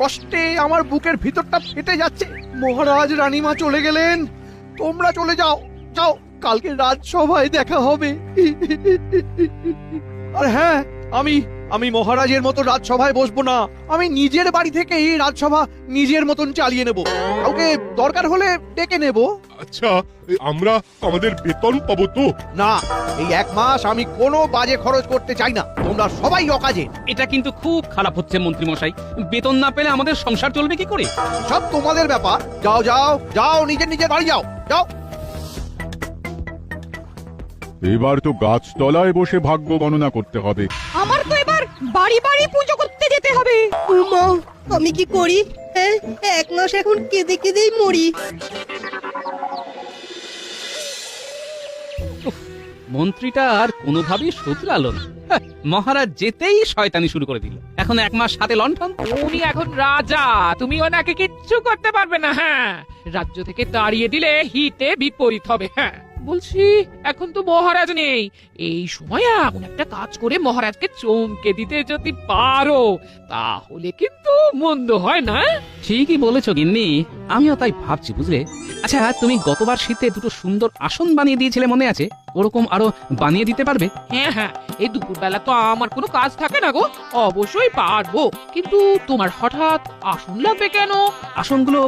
কষ্টে আমার বুকের ভিতরটা ফেটে যাচ্ছে। মহারাজ রানীমা চলে গেলেন, তোমরা চলে যাও, যাও, কালকে রাজসভায় দেখা হবে। আর হ্যাঁ, আমি মহারাজের মতো রাজসভায় বসবো না। আমি নিজের বাড়ি থেকেই রাজসভা নিজের মতন চালিয়ে নেব। কাউকে দরকার হলে ডেকে নেব। আচ্ছা, আমরা আমাদের বেতন পাবো তো? না, এই 1 মাস আমি কোনো বাজে খরচ করতে চাই না। তোমরা সবাই অকাজে। এটা কিন্তু খুব খারাপ হচ্ছে মন্ত্রী মশাই। বেতন না পেলে আমাদের সংসার চলবে কি করে? সব তোমাদের ব্যাপার। যাও যাও যাও, নিজের নিজের বাড়ি যাও, যাও। এবার তো গাছতলায় বসে ভাগ্য গণনা করতে হবে। আমার তো এবার বাড়ি বাড়ি পুজো করতে যেতে হবে। মা, আমি কি করি? হ্যাঁ, 1 মাস এখন কেঁদে কেঁদেই মরি। মন্ত্রীটা আর কোনোভাবেই শুধরালো না। হ্যাঁ, মহারাজ যেতেই শয়তানি শুরু করে দিল। এখন 1 মাস হাতে লণ্ঠন। উনি এখন রাজা, তুমি ওনাকে কিচ্ছু করতে পারবে না। হ্যাঁ, রাজ্য থেকে তাড়িয়ে দিলে হিতে বিপরীত হবে। হ্যাঁ, বলছি এখন তো মহারাজ নেই। এই সময় এমন একটা কাজ করে মহারাজকে চমকে দিতে যদি পারো, তাহলে কিন্তু মন্দ হয় না। ঠিকই বলেছো গিন্নি, আমিও তাই ভাবছি, বুঝলে। আচ্ছা, তুমি গতবার শীতে দুটো সুন্দর আসন বানিয়ে দিয়েছিলে, মনে আছে? ওরকম আরো বানিয়ে দিতে পারবে? হ্যাঁ হ্যাঁ, এই দুপুরবেলা তো আমার কোনো কাজ থাকে না গো, অবশ্যই পারবো। কিন্তু তোমার হঠাৎ আসন লাগবে কেন? আসনগুলো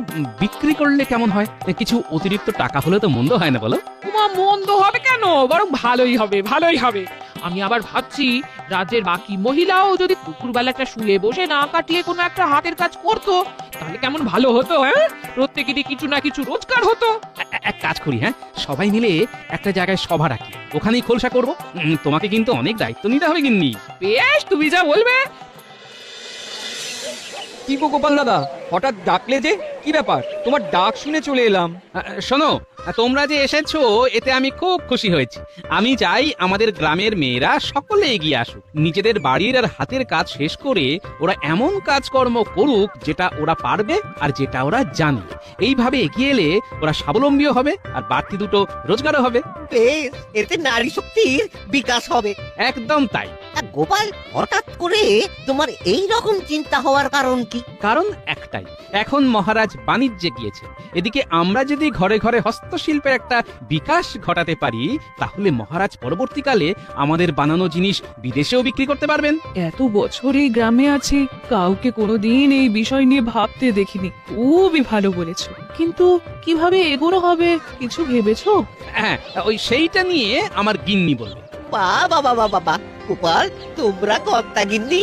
বিক্রি করলে কেমন হয়? কিছু অতিরিক্ত টাকা হলে তো মন্দ হয় না, বলো? তোমার মন্দ হবে কেন? বরং ভালোই হবে, ভালোই হবে। আমি আবার ভাবছি, রাজ্যের বাকি মহিলাও যদি দুপুরবেলাটা শুয়ে বসে না কাটিয়ে কোনো একটা হাতের কাজ করতো, তাহলে কেমন ভালো হতো। হ্যাঁ, প্রত্যেকেরই কিছু না কিছু রোজগার হতো। এক কাজ করি, হ্যাঁ, সবাই মিলে একটা জায়গায় সভা রাখি, ওখানেই খোলসা করবো। তোমাকে কিন্তু অনেক দায়িত্ব নিতে হবে গিন্নি। বেশ, তুমি যা বলবে। কি গো গোপাল দাদা, হঠাৎ ডাকলে যে? কি ব্যাপার? তোমার ডাক শুনে চলে এলাম। শোনো, তোমরা যে এসেছো এতে আমি খুব খুশি হয়েছি। আমি চাই আমাদের গ্রামের মেয়েরা সকলে এগিয়ে আসুক, নিজেদের বাড়ির আর হাতের কাজ শেষ করে ওরা এমন কাজকর্ম করুক যেটা ওরা পারবে আর যেটা ওরা জানে। এইভাবে এগিয়ে এলে ওরা স্বাবলম্বীও হবে আর বাড়তি দুটো রোজগারও হবে। বেশ, এতে নারী শক্তির বিকাশ হবে। একদম তাই। গোপাল, হঠাৎ করে তোমার এই রকম চিন্তা হওয়ার কারণ কি? কারণ একটাই, এখন মহারাজ বাণিজ্যে গিয়েছে। এদিকে আমরা যদি ঘরে ঘরে হস্তশিল্পের একটা বিকাশ ঘটাতে পারি, তাহলে মহারাজ পরবর্তীকালে আমাদের বানানো জিনিস বিদেশেও বিক্রি করতে পারবেন। এত বছর এই গ্রামে আছি, কাউকে কোনোদিন এই বিষয় নিয়ে ভাবতে দেখিনি। খুবই ভালো বলেছো, কিন্তু কিভাবে এগোনো হবে কিছু ভেবেছো? হ্যাঁ, ওই সেইটা নিয়ে আমার গিন্নি বলবে। বাবা বাবা বাবা, গোপাল, তোমরা কর্তা গিন্নি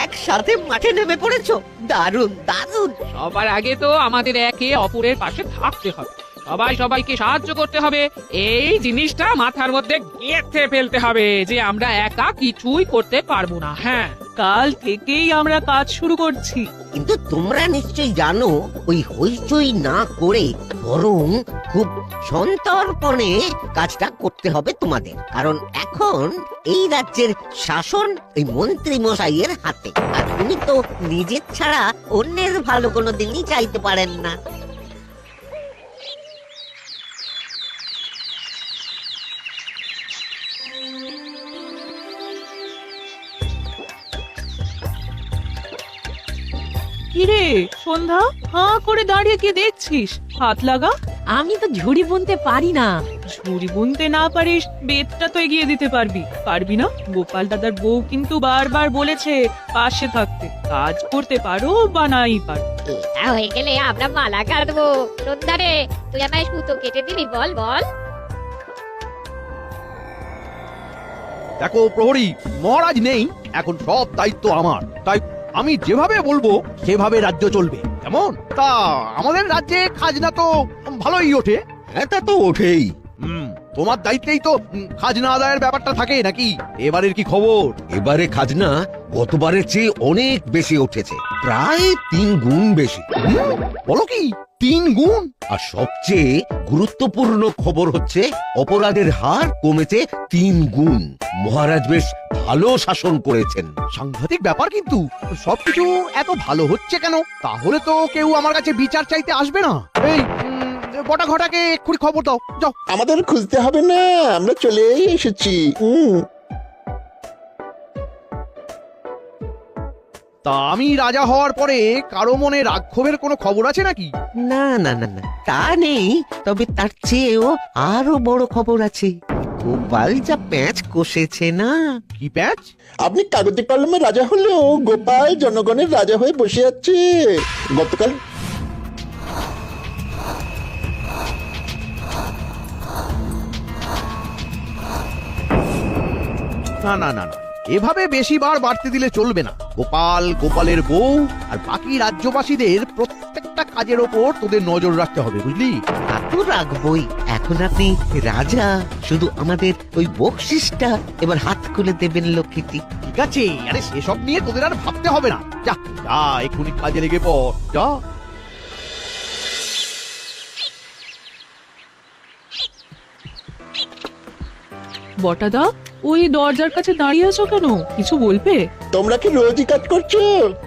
একসাথে মাঠে নেমে পড়েছো। দারুণ দারুণ। সবার আগে তো আমাদের একে অপরের পাশে থাকতে হবে, সবাই সবাইকে সাহায্য করতে হবে। এই জিনিসটা মাথার মধ্যে গেঁথে ফেলতে হবে যে আমরা একা কিছুই করতে পারবো না। হ্যাঁ, কাল থেকেই আমরা কাজ শুরু করছি। কিন্তু তোমরা নিশ্চয়ই জানো, ওই হইচই না করে বরং খুব সন্তর্পণে কাজটা করতে হবে তোমাদের। কারণ এখন এই রাজ্যের শাসন ওই মন্ত্রী মশাইয়ের হাতে, আর উনি তো নিজের ছাড়া অন্যের ভালো কোনো দিনই চাইতে পারেন না। কিরে সন্ধ্যা, হাঁ করে দাঁড়িয়ে কি দেখছিস? হাত লাগা। আমি তো ঝুড়ি বুনতে পারি না। ঝুড়ি বুনতে না পারিস, বেতটা তো এগিয়ে দিতে পারবি। পারবি না? গোপাল দাদার বউ কিন্তু বারবার বলেছে পাশে থাকতে। কাজ করতে পারো বা নাই পারো। এটা হয়ে গেলে আমরা মালা কাটবো। রোদ্দারে, তুই আমায় সুতো কেটে দিবি? বল বল। দেখো প্রহরী, মহারাজ নেই, এখন সব দায়িত্ব আমার। তাই আমি যেভাবে বলবো সেভাবে রাজ্য চলবে। কেমন? তা আমাদের রাজ্যে খাজনা তো ভালোই ওঠে। এটা তো ওঠেই। তোমার দায়িত্বেই তো খাজনা আদায়ের ব্যাপারটা থাকে নাকি? এবারের কি খবর? এবারে খাজনা গতবারের চেয়ে অনেক বেশি উঠেছে, প্রায় 3 গুণ বেশি। বলো কি, 3 গুণ? আর সবচেয়ে গুরুত্বপূর্ণ খবর হচ্ছে অপরাধের হার কমেছে 3 গুণ। মহারাজ বেশ ভালো শাসন করেছেন। সাংঘাতিক ব্যাপার, কিন্তু সবকিছু এত ভালো হচ্ছে কেন? তাহলে তো কেউ আমার কাছে বিচার চাইতে আসবে না। এই বটা ঘটাকে এক্ষুনি খবর দাও, যাও। আমাদের খুঁজতে হবে না, আমরা চলেই এসেছি। তা আমি রাজা হওয়ার পরে কারো মনে রাগ ক্ষোভের কোনো খবর আছে নাকি? না না না না, তা নেই। তবে তার চেয়েও আরো বড় খবর আছে। গোপাল যা প্যাঁচ কষেছে না। কি প্যাচ? আপনি কাগজে কলমে রাজা হলেও গোপাল জনগণের রাজা হয়ে বসে আছে। গতকাল না না না না, এভাবে বেশি বার বাড়তে দিলে চলবে না। গোপাল, গোপালের বউ আর বাকি রাজ্যবাসীদের প্রত্যেকটা কাজের ওপর তোদের নজর রাখতে হবে, বুঝলি? তা তো রাখবই। এখন আপনি রাজা, শুধু আমাদের ওই বকশিসটা এবার হাত খুলে দেবেন লক্ষ্মীটি। ঠিক আছে, আরে সেসব নিয়ে তোদের আর ভাবতে হবে না। যা যা, এক্ষুনি কাজে লেগে পড়, যা। বটাদা, ওই দরজার কাছে দাঁড়িয়ে আছো কেন? কিছু বলবে? তোমরা কি রোজই কাজ করছো?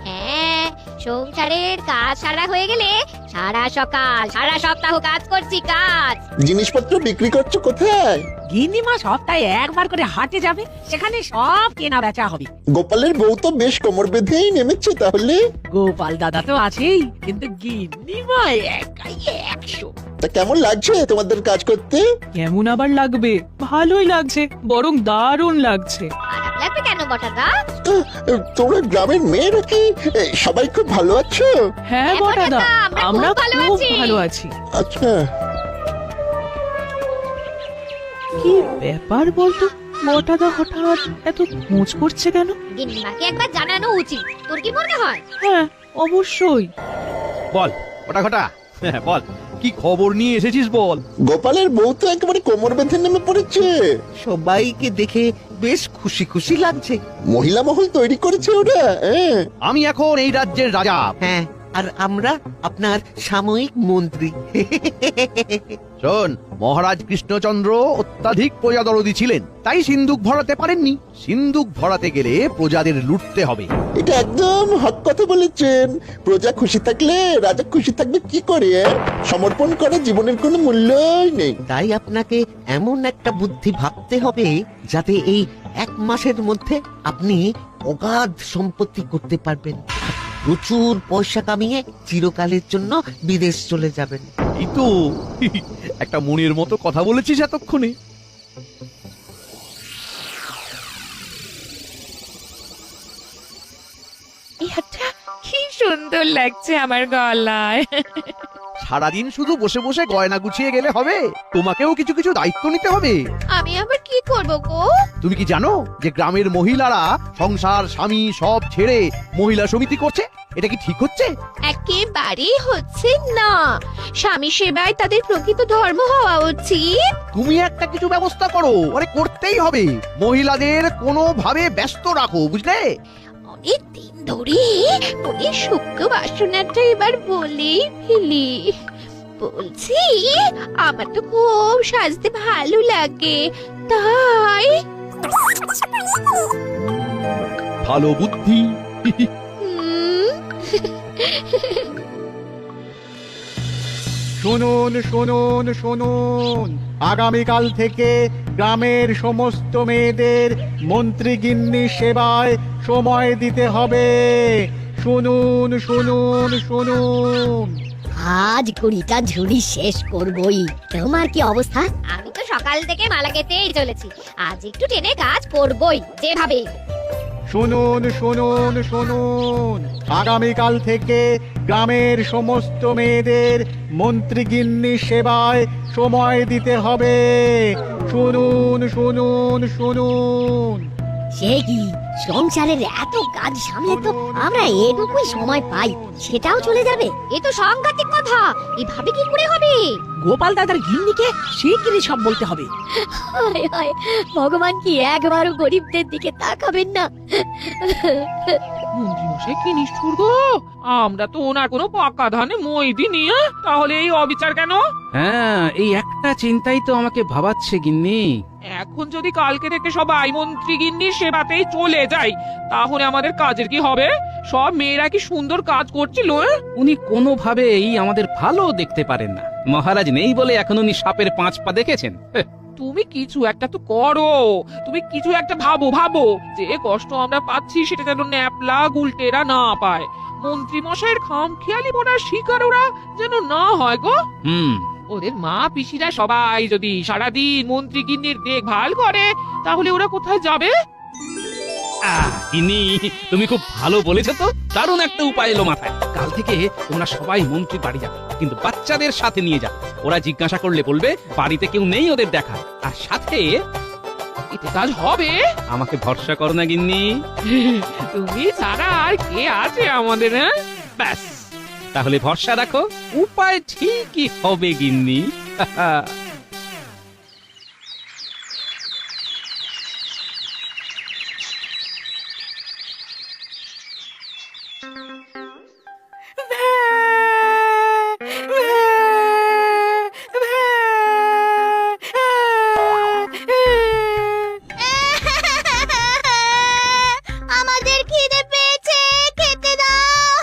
হ্যাঁ, সংসারের কাজ সারা হয়ে গেলে সারা সকাল সারা সপ্তাহ কাজ করছি কাজ। জিনিসপত্র বিক্রি করছো কোথায়? গিন্নিমা সপ্তাহে একবার করে হাটে যাবে, সেখানে সব কেনা বেচা হবে। গোপালের বউ তো বেশ কোমর বেঁধেই নেমেছে তাহলে। গোপাল দাদা তো আছেই, কিন্তু গিন্নিমা একাই 100। তা কেমন লাগছে তোমাদের কাজ করতে? কেমন আবার লাগবে? ভালোই লাগছে, বরং দারুণ লাগছে। খারাপ লাগবে কেন বটাদা? তোমরা গ্রামের মেয়েরা কি সবাই খুব ভালো আছো? হ্যাঁ হ্যাঁ, বটাদা, বটাদা, আমরা আমরা খুব ভালো খুব আছি। ভালো আছি। আচ্ছা, কি ব্যাপার বলতো? বটাদা হঠাৎ এত খোঁজ করছে কেন? গিন্নিমাকে একবার জানানো উচিত, তোর কি মনে হয়? হ্যাঁ, অবশ্যই। বল ওটা ঘটা, বল কি খবর নিয়ে এসেছিস বল। গোপালের বউ তো একেবারে কোমর বেঁধে নেমে পড়েছে। সবাইকে দেখে বেশ খুশি খুশি লাগছে। মহিলা মহল তৈরি করেছে ওরা। হ্যাঁ, আমি এখন এই রাজ্যের রাজা। হ্যাঁ, আর আমরা আপনার সাময়িক মন্ত্রী। শোন, মহারাজ কৃষ্ণচন্দ্র অত্যাধিক প্রজাদরদি ছিলেন, তাই সিন্ধুক ভরাতে পারেননি। সিন্ধুক ভরাতে গেলে প্রজাদের লুটতে হবে। এটা একদম হক কথা বলেছেন। প্রজা খুশি থাকলে রাজা খুশি থাকবে কি করে? সমর্পণ করা জীবনের কোনো মূল্যই নেই। তাই আপনাকে এমন একটা বুদ্ধি ভাবতে হবে যাতে এই 1 মাসের মধ্যে আপনি অগাধ সম্পত্তি করতে পারবেন। প্রচুর পয়সা কামিয়ে চিরকালের জন্য বিদেশ চলে যাবেন। এই তো একটা মনের মতো কথা বলেছিস এতক্ষণে। এটা কি সুন্দর লাগছে আমার গলায়। সারাদিন শুধু বসে বসে গয়না গুছিয়ে গেলে হবে, তোমাকেও কিছু কিছু দায়িত্ব নিতে হবে। আমি আবার কি করব গো? তুমি কি জানো যে গ্রামের মহিলারা সংসার স্বামী সব ছেড়ে মহিলা সমিতি করছে? এটা কি ঠিক হচ্ছে? একেবারেই হচ্ছে না। স্বামী সেবায় তাদের প্রকৃত ধর্ম হওয়া উচিত। তুমি একটা কিছু ব্যবস্থা করো, আরে করতেই হবে। মহিলাদের কোনোভাবে ব্যস্ত রাখো, বুঝলে? অনেক দিন ধরে ওই সূক্ষ্ম বাসনাটা এবার বলেই ফেলি। বলছি, আমার তো খুব সাজতে ভালো লাগে, তাই ভালো বুদ্ধি। হুম, শুনুন শুনুন শুনুন, আগামীকাল থেকে গ্রামের সমস্ত মেয়েদের মন্ত্রীগিন্নি সেবায় সময় দিতে হবে। শুনুন শুনুন শুনুন। আজ 20টা ঝুড়ি শেষ করবই। তোমার কি অবস্থা? আমি তো সকাল থেকে মালা গেতেই চলেছি, আজ একটু টেনে কাজ করবই যেভাবে। শুনুন শুনুন শুনুন, আগামীকাল থেকে গ্রামের সমস্ত মেয়েদের মন্ত্রীগিন্নি সেবায় সময় দিতে হবে। শুনুন শুনুন শুনুন। সে কি, সংসারের এত কাজ সামলে তো আমরা এটুকুই সময় পাই, সেটাও চলে যাবে? এ তো সাংঘাতিক কথা, এভাবে কি করে হবে? গোপাল দাদার গিন্নিকে শিগগিরই সব বলতে হবে। হায় হায়, ভগবান কি একবারও গরিবদের দিকে তাকাবেন না? মন্ত্রীমশাই কি নিষ্ঠুর গো! আমরা তো ওনার কোনো পাকা ধানে মই দিইনি, তাহলে এই অবিচার কেন? হ্যাঁ, এই একটা চিন্তাই তো আমাকে ভাবাচ্ছে গিন্নি। এখন যদি কালকে থেকে সবাই মন্ত্রী গিন্নির সেবাতেই চলে যাই, তাহলে আমাদের কাজের কি হবে? সব মেয়েরা কি সুন্দর কাজ করছিল? উনি কোনোভাবেই আমাদের ভালো দেখতে পারেন না। মহারাজ নেই বলে এখন উনি সাপের 5 পা দেখেছেন। তুমি কিছু একটা তো করো, তুমি কিছু একটা ভাবো যে কষ্ট আমরা পাচ্ছি সেটা যেন ন্যাপলা গুলটেরা না পায়, মন্ত্রী মশাইয়ের খামখেয়ালি পড়ার শিকার ওরা যেন না হয় গো। ওদের মা পিসিরা সবাই যদি সারাদিন মন্ত্রী গিন্নির দেখভাল করে তাহলে ওরা কোথায় যাবে? গিন্নি, তুমি খুব ভালো বলেছো তো। দারুণ একটা উপায় এলো মাথায়। কাল থেকে তোমরা সবাই মন্ত্রী বাড়ি যাবে, কিন্তু বাচ্চাদের সাথে নিয়ে যাবে। ওরা জিজ্ঞাসা করলে বলবে বাড়িতে কেউ নেই ওদের দেখা। আর সাথে এতে কাজ হবে? আমাকে ভরসা করো না গিন্নি? তুমি ছাড়া আর কে আছে আমাদের? হ্যাঁ, ব্যাস। তাহলে ভরসা রাখো, উপায় ঠিকই হবে গিন্নি। আমাদের খিদে পেয়েছে, খেতে দাও।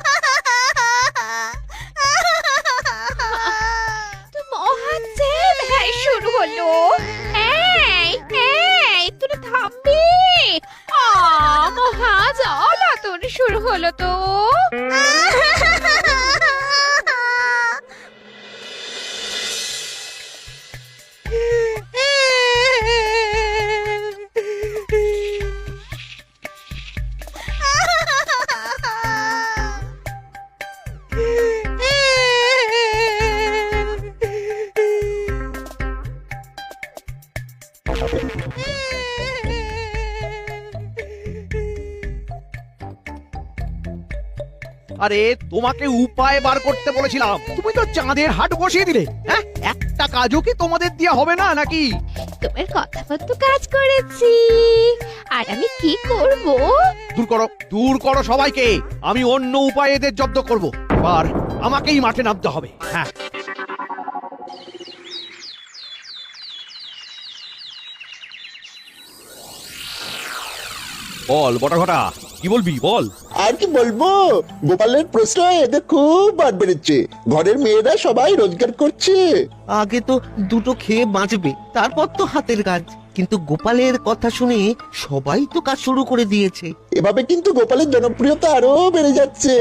তো মহাজেব হ্যাঁ শুরু হলো। এই তুই থামবি? মহাজ অলাতন শুরু হলো তো। আরে তোমাকে উপায় বার করতে বলেছিলাম, তুমি তো চাঁদের হাট বসিয়ে দিলে। হ্যাঁ, একটা কাজও কি তোমাদের দিয়ে হবে না নাকি? তোমার কথা মতো কাজ করেছি, আর আমি কি করব? দূর করো সবাইকে। আমি অন্য উপায়ে এদের জব্দ করব। আর আমাকেই মাঠে নামতে হবে। হ্যাঁ, বল বটা ঘটা, কি বলবি বল। আর কি বলবো, গোপালের প্রশ্রয় এদের খুব বার বেড়েছে। ঘরের মেয়েরা সবাই রোজগার করছে। আগে তো দুটো খেয়ে বাঁচবে, তারপর তো হাতের কাজ। কিন্তু গোপালের কথা শুনে সবাই তো কাজ শুরু করে দিয়েছে। এভাবে কিন্তু গোপালের জনপ্রিয়তা আরো বেড়ে যাচ্ছে।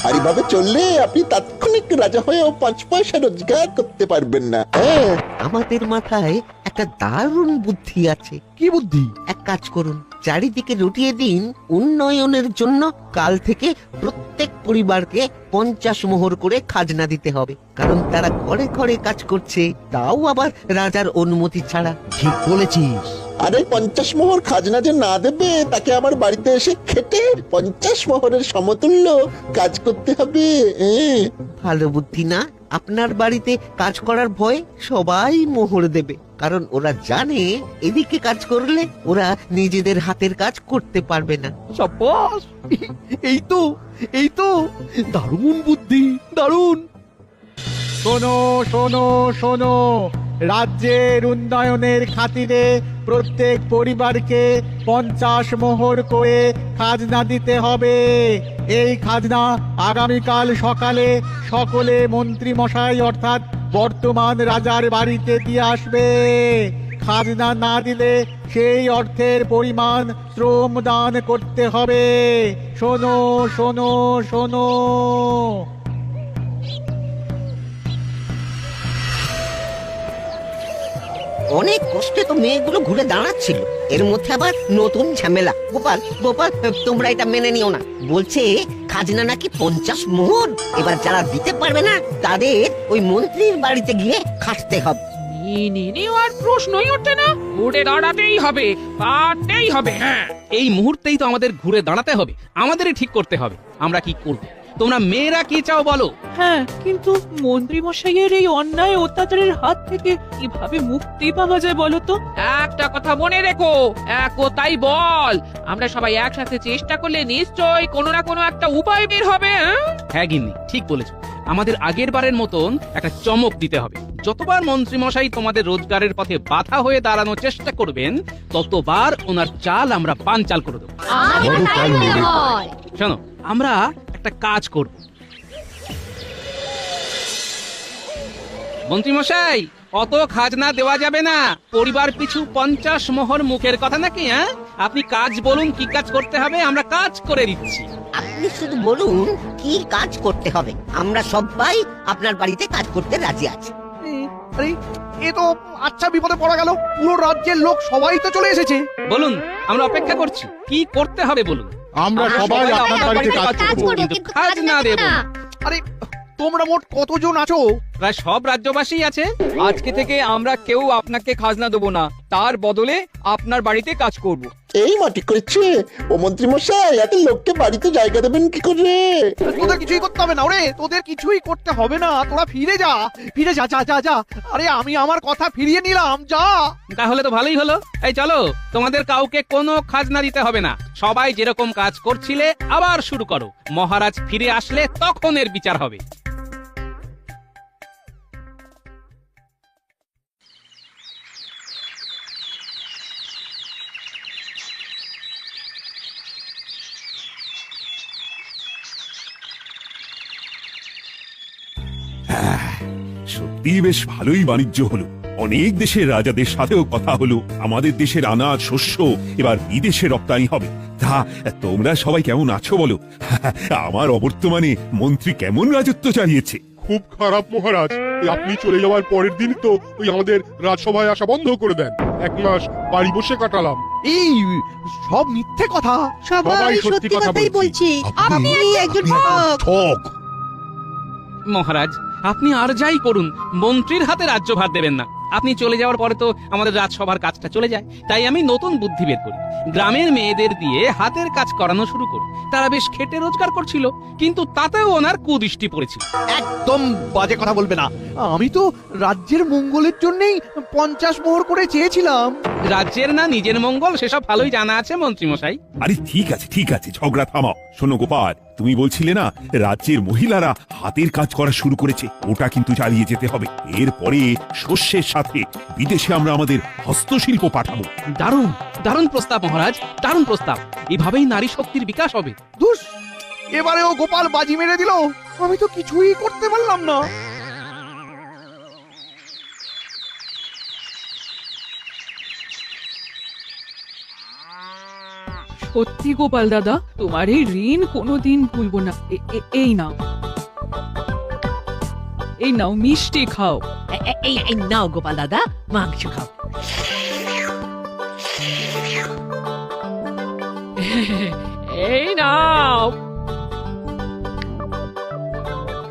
আর এভাবে চললে আপনি তাৎক্ষণিক রাজা হয়েও 5 পয়সা রোজগার করতে পারবেন না। হ্যাঁ, আমাদের মাথায় একটা দারুণ বুদ্ধি আছে। কি বুদ্ধি? এক কাজ করুন, চারিদিকে রটিয়ে দিন উন্নয়নের জন্য কাল থেকে প্রত্যেক পরিবারকে 50 মোহর করে খাজনা দিতে হবে। কারণ তারা ঘরে ঘরে কাজ করছে, তাও আবার রাজার অনুমতি ছাড়া। ঠিক বলেছিস। আরে 50 মোহর খাজনা যে না দেবে তাকে আমার বাড়িতে এসে খেটে 50 মোহরের সমতুল্য কাজ করতে হবে। ভালো বুদ্ধি না? আপনার বাড়িতে কাজ করার ভয়ে সবাই মোহর দেবে, কারণ ওরা জানে এদিকে কাজ করলে ওরা নিজেদের হাতের কাজ করতে পারবে না। সাব্বাস, এই তো দারুণ বুদ্ধি, দারুণ। শোনো শোনো শোনো, রাজ্যের উন্নয়নের খাতিরে প্রত্যেক পরিবারকে 50 মোহর করে খাজনা দিতে হবে। এই খাজনা আগামীকাল সকালে সকলে মন্ত্রী মশাই অর্থাৎ বর্তমান রাজার বাড়িতে দিয়ে আসবে। খাজনা না দিলে সেই অর্থের পরিমাণ শ্রম দান করতে হবে। শোনো শোনো শোনো। অনেক কষ্টে তো মেয়েগুলো ঘুরে দাঁড়াচ্ছিল, এর মধ্যে আবার নতুন ঝামেলা। গোপাল গোপাল, তোমরা এটা মেনে নিও না। বলছে খাজনা নাকি 50 মোহর। এবার যারা দিতে পারবে না তাদের ওই মন্ত্রীর বাড়িতে গিয়ে খাটতে হবে। আর প্রশ্নই ওঠে না, ঘুরে দাঁড়াতেই হবে, পারতেই হবে। হ্যাঁ, এই মুহূর্তেই তো আমাদের ঘুরে দাঁড়াতে হবে, আমাদেরই ঠিক করতে হবে আমরা কি করব। তোমরা মেয়েরা কি চাও বলো? হ্যাঁ, কিন্তু মন্ত্রী মশাইয়ের এই অন্যায় অত্যাচারের হাত থেকে কিভাবে মুক্তি পাওয়া যায় বলো তো? একটা কথা মনে রেখো, একতাই বল। আমরা সবাই একসাথে চেষ্টা করলে নিশ্চয়ই কোনো না কোনো একটা উপায় বের হবে। হ্যাঁ গিন্নি, ঠিক বলেছো। আমাদের আগের বারের মতন একটা চমক দিতে হবে। যতবার মন্ত্রী মশাই তোমাদের রোজগারের পথে বাধা হয়ে দাঁড়ানোর চেষ্টা করবেন, ততবার ওনার চাল আমরা বানচাল করে দেবো। শোনো, আমরা একটা কাজ করব। মন্ত্রী মশাই, অত খাজনা দেওয়া যাবে না। পরিবার পিছু 50 মোহর মুখের কথা নাকি? হ্যাঁ, আপনি কাজ বলুন, কি কাজ করতে হবে, আমরা কাজ করে দিচ্ছি। আপনি শুধু বলুন কি কাজ করতে হবে, আমরা সবাই আপনার বাড়িতে কাজ করতে রাজি আছি। আরে এ তো আচ্ছা বিপদে পড়া গেল। পুরো রাজ্যের লোক সবাই তো চলে এসেছে। বলুন, আমরা অপেক্ষা করছি। কি করতে হবে বলুন। আমরা সবাই আপনার বাড়িতে কাজ করব। কিন্তু খাজনা দেব না। আরে তোমরা মোট কতজন আছো? প্রায় সব রাজ্যবাসী আছে। আজকে থেকে আমরা কেউ আপনাকে খাজনা দেবো না, তার বদলে আপনার বাড়িতে কাজ করব। এই মাটি করছে ও মন্ত্রী মশাই, এত লোককে বাড়িতে জায়গা দেবেন কি করে? তোদের কিছুই করতে হবে না। ওরে তোদের কিছুই করতে হবে না, তোরা ফিরে যা, ফিরে যা, যা যা যা। আরে আমি আমার কথা ফিরিয়ে নিলাম, যা। তাহলে তো ভালোই হলো। এই চলো, তোমাদের কাউকে কোনো খাজনা দিতে হবে না। সবাই যেরকম কাজ করছিলে আবার শুরু করো। মহারাজ ফিরে আসলে তখন এর বিচার হবে। সত্যি বেশ ভালোই বাণিজ্য হলো। অনেক দেশের রাজাদের সাথেও কথা হলো। আমাদের দেশের আনাজ শস্য এবার বিদেশে রপ্তানি হবে। তা তোমরা সবাই কেমন আছো বলো? আমার অবর্তমানে মন্ত্রী কেমন রাজত্ব চালিয়েছে? খুব খারাপ মহারাজ। আপনি চলে যাওয়ার পরের দিন তো আমাদের রাজসভায় আসা বন্ধ করে দেন। 1 মাস বাড়ি বসে কাটালাম। এই সব মিথ্যে কথা। সবাই সত্যি কথাই বলছি। আপনি একজন ঠক। মহারাজ, আপনি আর যাই করুন, মন্ত্রীর হাতে রাজ্যভার দেবেন না। আপনি চলে যাওয়ার পরে তো আমাদের রাজসভার কাজটা চলে যায়। তাই আমি নতুন বুদ্ধি বের করি। গ্রামের মেয়েদের দিয়ে হাতের কাজ করানো শুরু করি। তারা বেশ খেটে রোজগার করছিল, কিন্তু তাতেও ওনার কুদৃষ্টি পড়েছিল। একদম বাজে কথা বলবে না। আমি তো রাজ্যের মঙ্গলের জন্যই 50 মোহর করে চেয়েছিলাম। রাজ্যের না নিজের মঙ্গল সেসব ভালোই জানা আছে মন্ত্রী মশাই। আরে ঠিক আছে, ঝগড়া থামাও। শোনো গোপাল, তুমি বলছিলে না রাজ্যের মহিলারা হাতের কাজ করা শুরু করেছে? ওটা কিন্তু চালিয়ে যেতে হবে। এরপরে শস্যের সাথে বিদেশে আমরা আমাদের হস্তশিল্প পাঠাবো। দারুণ দারুণ প্রস্তাব মহারাজ, দারুণ প্রস্তাব। এভাবেই নারী শক্তির বিকাশ হবে। ধুস, এবারেও গোপাল বাজি মেরে দিল। আমি তো কিছুই করতে পারলাম না। সত্যি গোপাল দাদা, তোমার এই ঋণ কোনোদিন ভুলবো না। এই নাও, এই নাও মিষ্টি খাও। এই নাও গোপাল দাদা, মাংস খাও। এই নাও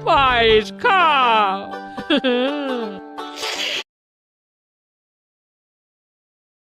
পায়েস খাও।